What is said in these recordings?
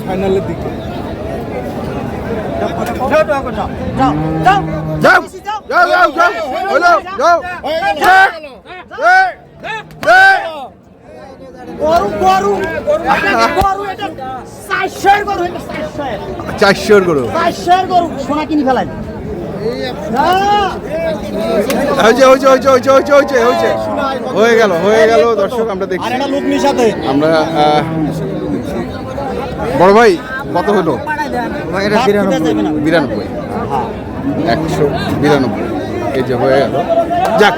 ফাইনালের দিকে চারশোর গরু সোনা কিনি ফেলাই হয়ে গেল দর্শক আমরা দেখছি আমরা বড় ভাই কত হলো 92 192 এই যে হয়ে গেল যাক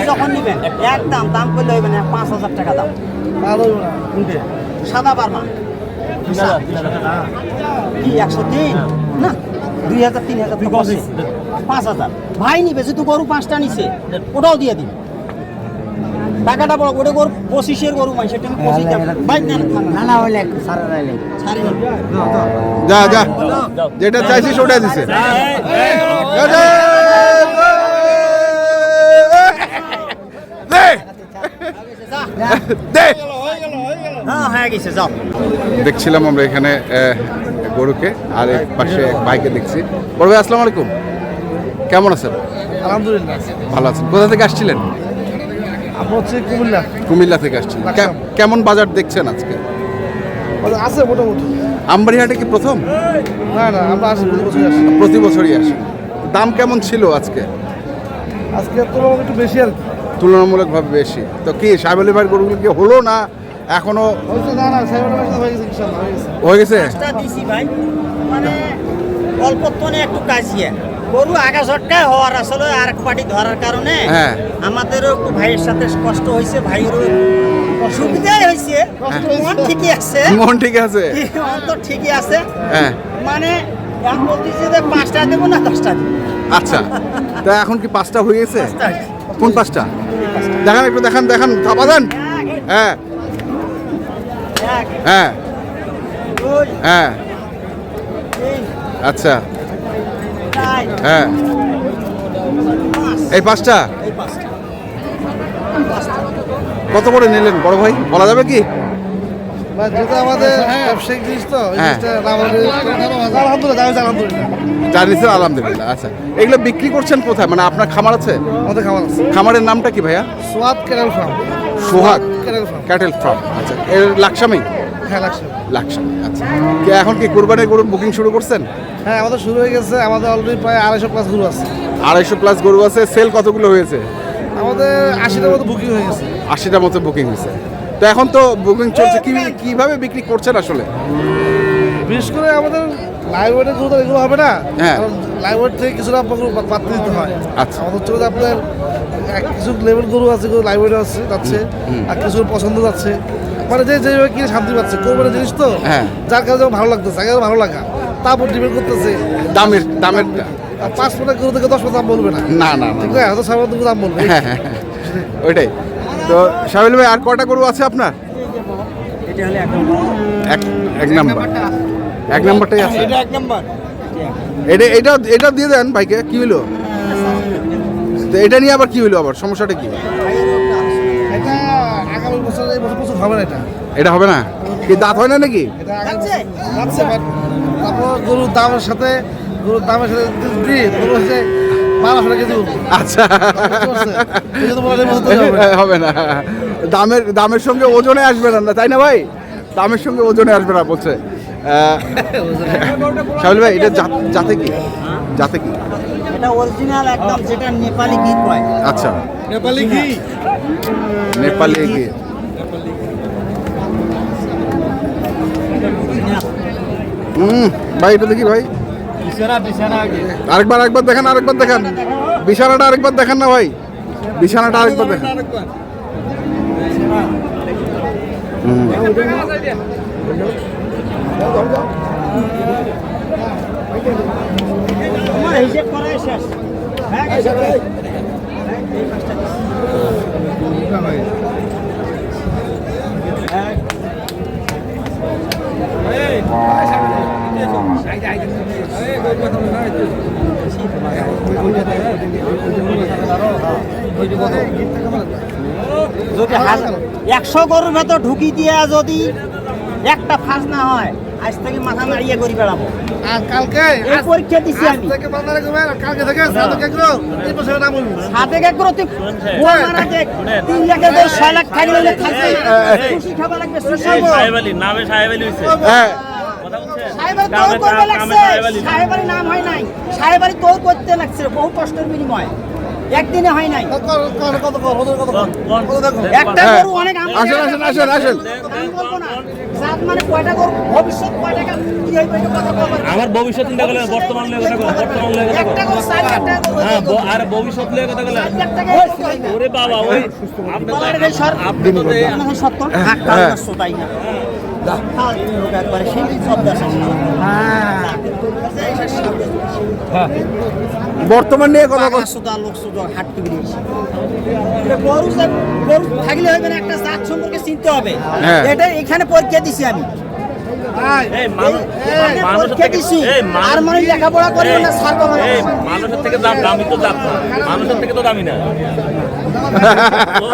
যখন নিবেন একদম দাম করলে হইবে না 5000 টাকা দাম সাদা বার্মা কি 103 না 2000 3000 5000 ভাই নিবে যেহেতু গরু 5টা নিছে ওটাও দিয়ে দিন টাকাটা বড় ওটা গরু 25 গরু মাই সেটা আমি 25 ভাই না হইলে সারা রাইলে যা যা যেটা চাইছিস ওটা দিছে দেখছিলাম আমরা এখানে গরুকে আর এক পাশে এক ভাইকে দেখছি। বড় ভাই আসসালামু আলাইকুম, কেমন আছেন? আলহামদুলিল্লাহ ভালো আছেন। কোথা থেকে আসছিলেন? আমরা হচ্ছে কুমিল্লা। কুমিল্লা থেকে আসছিলেন। কেমন বাজার দেখছেন আজকে? আছে মোটামুটি। আমবাড়িহাটে কি প্রথম? না না, আমরা আসি প্রতি বছরই আসি। প্রতি বছরই আসেন। দাম কেমন ছিল আজকে? আজকে তুলনামূলক একটু বেশি আর কি। তুলনামূলকভাবে বেশি। তো কি সাহেব আলী ভাইয়ের গরুগুলো কি হলো না এখনো? না না, সাহেব আলী ভাইয়ের হয়ে গেছে, ইনশাআল্লাহ হয়ে গেছে। ভাই মানে অল্প তনে একটু কাজিয়ে গরু আগা ঝটকায় হওয়ার আসলে আরেক পার্টি ধরার কারণে আমাদেরও একটু ভাইয়ের সাথে কষ্ট হয়েছে, ভাইয়েরও সুবিধাই হয়েছে। মন ঠিকই আছে, মন ঠিক আছে, মন তো ঠিকই আছে। মানে এখন বলতেছি যে 5টা দেবো না 10টা দেবো। আচ্ছা, তা এখন কি 5টা হয়ে গেছে? কোন 5টা দেখান, একটু দেখান দেখান, থাপা দেন। হ্যাঁ হ্যাঁ হ্যাঁ, আচ্ছা হ্যাঁ, এই 5টা কত করে নিলেন বড় ভাই, বলা যাবে কি? যেটা আমাদের ব্যবসায়িক জিনিস তো আলহামদুলিল্লাহ। আলহামদুলিল্লাহ। আচ্ছা, এগুলো বিক্রি করছেন কোথায়? মানে আপনার খামার আছে? আমাদের খামার আছে। খামারের নামটা কি ভাইয়া? সোহাগ ক্যাটেল ফার্ম। সোহাগ ক্যাটেল ফার্ম। আচ্ছা, এর লাকসামি? হ্যাঁ লাকসামি। লাকসামি। আচ্ছা, এখন কি কুরবানির গরুর বুকিং শুরু করছেন? হ্যাঁ, আমাদের শুরু হয়ে গেছে। আমাদের অলরেডি প্রায় 250+ গরু আছে। 250+ গরু আছে। সেল কতগুলো হয়েছে? আমাদের 80টার মতো বুকিং হয়ে গেছে। 80টার মতো বুকিং হয়েছে। তো এখন তো বুকিং চলছে, কিভাবে বিক্রি করছেন আসলে? বিশেষ করে আমাদের লাইভ ওয়েটের গরু তো এগুলো হবে না। লাইভ ওয়েট থেকে কিছুটা পাত্র দিতে হয়। আচ্ছা, আমাদের হচ্ছে আপনার কিছু লেভেল গরু আছে, লাইভ ওয়েট আছে যাচ্ছে, আর কিছু পছন্দ যাচ্ছে। মানে যেভাবে কিনে শান্তি পাচ্ছে, কোরবানির জিনিস তো, যার কাছে ভালো লাগতেছে, আগে ভালো লাগা, তারপর ডিপেন্ড করতেছে দামের 5 ফুটের গরু থেকে 10 দাম বলবে না। না না, ঠিক আছে, হয়তো 7 দাম বলবে। ওইটাই তো। সাহেব ভাই আর কয়টা গরু আছে আপনার? এক নাম্বারটাই আছে। এটা দিয়ে দেন ভাইকে। কি হলো এটা নিয়ে? আবার কি হলো? আবার সমস্যাটা কি? এটা আগামী বছর, এই বছর হবে না। এটা হবে না কি? দাঁত হয় না নাকি? তারপর গরুর দামের সাথে গরু হচ্ছে 1200 কেজি। আচ্ছা, হবে না। দামের সঙ্গে ওজনে আসবে না, তাই না ভাই? দামের সঙ্গে ওজনে আসবে না বলছে শাহুল ভাই। এটা জাতে কি? জাতে কি? এটা অরিজিনাল একদম, যেটা নেপালি ঘি কয়। আচ্ছা, নেপালি ঘি। নেপালি ঘি। ভাই এটা দেখি ভাই, আরেকবার দেখান, বিছানাটা আরেকবার দেখান না ভাই, বিছানাটা আরেকবার দেখান। যদি 100 গরুর ভেতর ঢুকি দিয়া যদি একটা ফাঁস না হয়, আজ থেকে মাথা নাড়িয়ে করি বেড়াবো। আর কালকে এই পরীক্ষা দিছি আমি। থেকে বান্দা রাখবেন, আর কালকে থেকে সাদেক এগ্রো এই বছর নাম বলবো। সাদেক এগ্রো তুই গোয়া মারা দেখ 3 লাখে 6 লাখ টাকা লইলে খাইছে। খুশি খাবার লাগবে সুশাবো। সাহেব আলী নামে সাহেব আলী হইছে। হ্যাঁ কথা বুঝছেন? সাহেবের তোর করবে লাগছে। সাহেবের নাম হয় নাই। সাহেবের তোর করতে লাগছে বহু কষ্টের বিনিময়ে। একদিনে হয় নাই। কত দেখো একটা গরু অনেক আম আসেন আসেন আসেন আসেন দাম বলবো না। জাত মানে কয়টা গরু ভবিষ্যৎ কয় টাকা কি হইবে এটা কথা বলবো না। আমার ভবিষ্যৎ চিন্তা করলে বর্তমান লেগে কথা বল, বর্তমান লেগে কথা একটা বল। গরু 4 লাখ টাকা গরু হ্যাঁ আর ভবিষ্যৎ লেগে কথা বলে 4 লাখ টাকা গরু হয় না। ওরে বাবা ওই আপনি তো বলার এই সর আপনি তো এই- আপনাদের সত্য হাক কাজ তাই না দা হাল লোক একবারে সেই শব্দ আছে বর্তমান নিয়ে কথা বল। সুদা লোক সুদা হাট টিভি গরু গরু থাকলে হবে না, একটা জাত সম্পর্কে চিনতে হবে। হ্যাঁ। এটা এখানে পরীক্ষা দিছি আমি। এই মানুষ মানুষের পরীক্ষা থেকে দিছি এই আর মানে লেখাপড়া করবো না ছাড়বো না। এই মানুষের থেকে দামি তো দাম না। মানুষের থেকে তো দামি না।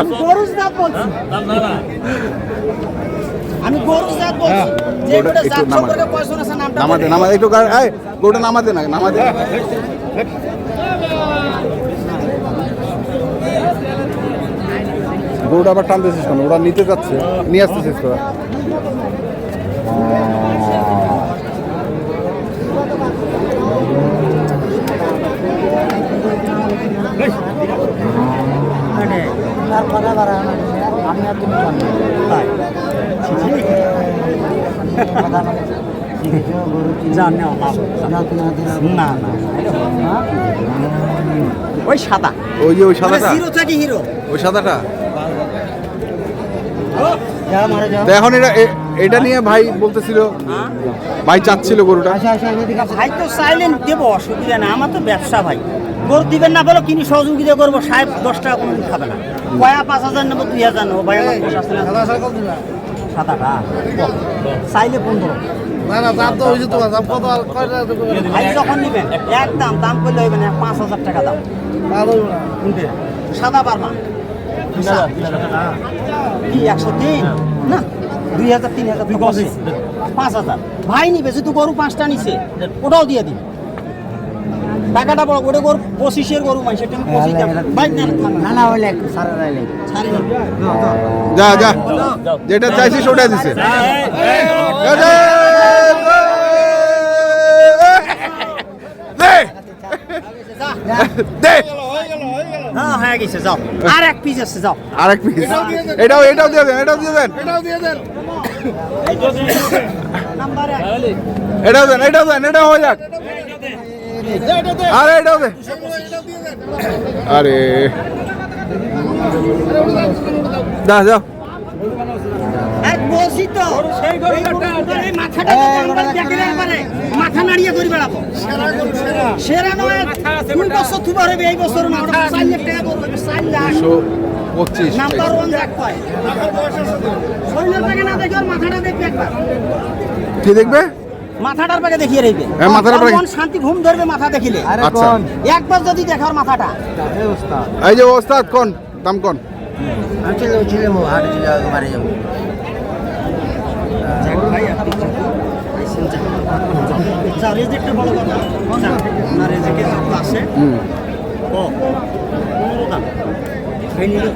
আমি গরু জাত বলছি, দাম না না। আমি গরু জাত বলছি যে গরুটা এটা একটু জাত নামা। সম্পর্কে পয়সা আছে নামটা নামাতে বলে। নামাতে একটু এই গোটা নামাতে না নামাতে। গরুটা আবার টানতেছিস কেন? ওরা নিতে যাচ্ছে, নিয়ে আসতেছিস তোরা। আর কথা বাড়া আমি আর তুমি তাই জানে না না ওই সাদা ওই যে ওই সাদাটা, হিরো থেকে হিরো ওই সাদাটা। তো এখন এটা নিয়ে ভাই বলতেছিল, ভাই চাচ্ছিল গরুটা। ভাই তো সাইলেন্ট দেবো, অসুবিধা না, আমার তো ব্যবসা ভাই। গরু দিবেন না বলো কিনি সহযোগিতা করবো, সাহেব 10 টাকা কোনো খাবে না। কয়া 5,000 নেবো 2,000 নেবো ভাই আমার সাদাটা চাইলে 15। না না দাম তো হয়েছে তোমার দাম কত আর কয়টা ভাই যখন নেবেন একদম দাম করলে হইবে না 5,000 টাকা দাম। সাদা পারবা কি 103 না 2,000 3,000 তো বসে 5,000 ভাই নিবে যেহেতু গরু 5টা নিছে ওটাও দিয়ে দিন। টাকাটা বড় ওটা গরু 25-এর গরু মাই সেটা আমি 25 ভাই না না হইলে সারা রাইলে ছাড়ি যা যা যেটা চাইছিস ওটা দিছে। দে হ্যাঁ হয়ে গেছে যাও আর এক পিস আছে যাও আরেক পিস। এটাও এটাও দিয়ে দেন, এটাও দিয়ে দেন, নাম্বার 1 এটাও দেন, এটাও দেন, এটাও হয়ে যাক। আরে এটাও দে। আরে যা যাও। এক বলছি তো এই মাথাটা মাথা নাড়িয়ে করে বেড়াবো সেরা নয় 2 বছর থুবা হবে এই বছর না ওটা 4 লাখ টাকা বলবে 4 লাখ 125 নাম্বার 1 রাখ পায় 6 লাখ টাকা না দেখে ওর মাথাটা দেখবে একবার কি দেখবে? মাথাটার পাকে দেখিয়ে রইবে হ্যাঁ, মাথাটার পাকে। মন শান্তি ঘুম ধরবে মাথা দেখিলে আচ্ছা একবার যদি দেখার মাথাটা এই যে ওস্তাদ কোন দাম কোন? যা রেজেক্টটা বড় কথা না রেজেক্টে যত আসে ও 15 দাম এই নিলে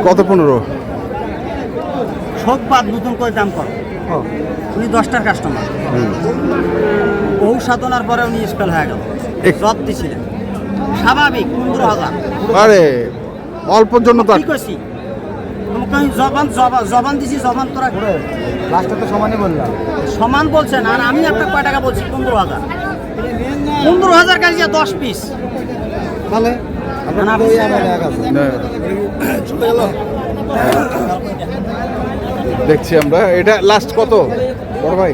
কত 15? সব বাদ নতুন করে দাম করো উনি 10টার কাস্টমার বহু সাধনার পরে উনি স্পেল হয়ে গেল জব দিছিলেন স্বাভাবিক 15,000 আরে অল্পর জন্য তো কি কইছি তোমাকে আমি জবান দিছি জবান তোরা লাস্টে তো সমানই বললাম সমান বলছেন আর আমি আপনার কয় টাকা বলছি 15,000 15,000 কাজ 10 পিস তাহলে না দেখছি আমরা এটা লাস্ট কত বড় ভাই?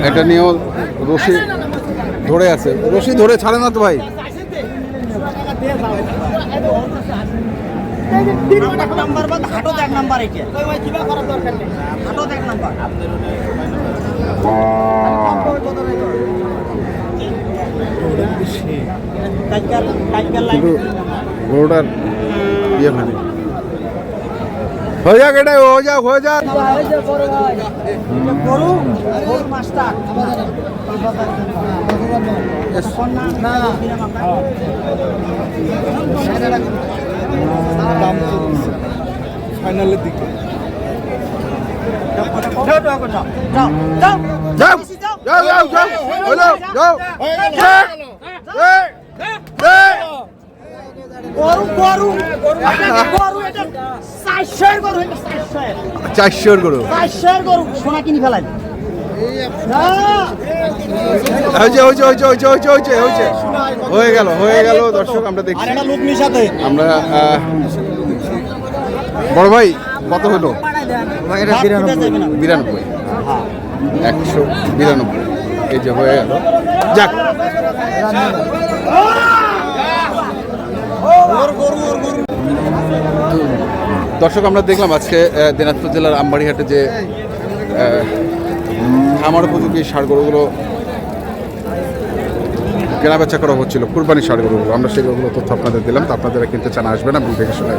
এটা নিয়েও রশি ধরে আছে, রশি ধরে ছাড়ে না তো ভাই। নাম্বার বা হাটত 1 নাম্বার এটা হাটত 1 নাম্বার কিন্তু গরুটার ইয়ে মানে হয়ে যাক, এটাই হয়ে যাক। গরু গরু মাস্টার ফাইনালের দিকে যাও যাও যাও, হলো যাও। গরু গরু গরু এটা 400 গরু এটা 400 গরু 400 গরু সোনা কিনি ফেলাই হয়ে গেল দর্শক, আমরা দেখছি। আমরা বড় ভাই কত হলো? 92, 192, এই যে হয়ে গেল। যাক, দর্শক আমরা দেখলাম আজকে দিনাজপুর জেলার আমবাড়িহাটে যে খামার উপযোগী ষাঁড় গরুগুলো কেনাবেচা করা হচ্ছিল, কুরবানির ষাঁড় গরুগুলো, আমরা সেই গরুগুলো তথ্য আপনাদের দিলাম। তো আপনারা কিনতে চান আসবেন, আপনি দেখে শুনে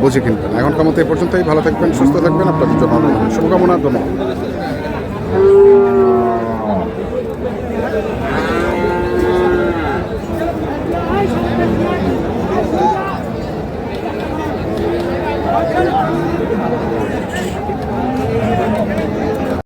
বুঝে কিনবেন। এখনকার মতো এই পর্যন্তই। ভালো থাকবেন, সুস্থ থাকবেন, আপনাদের জন্য শুভকামনা, ধন্যবাদ।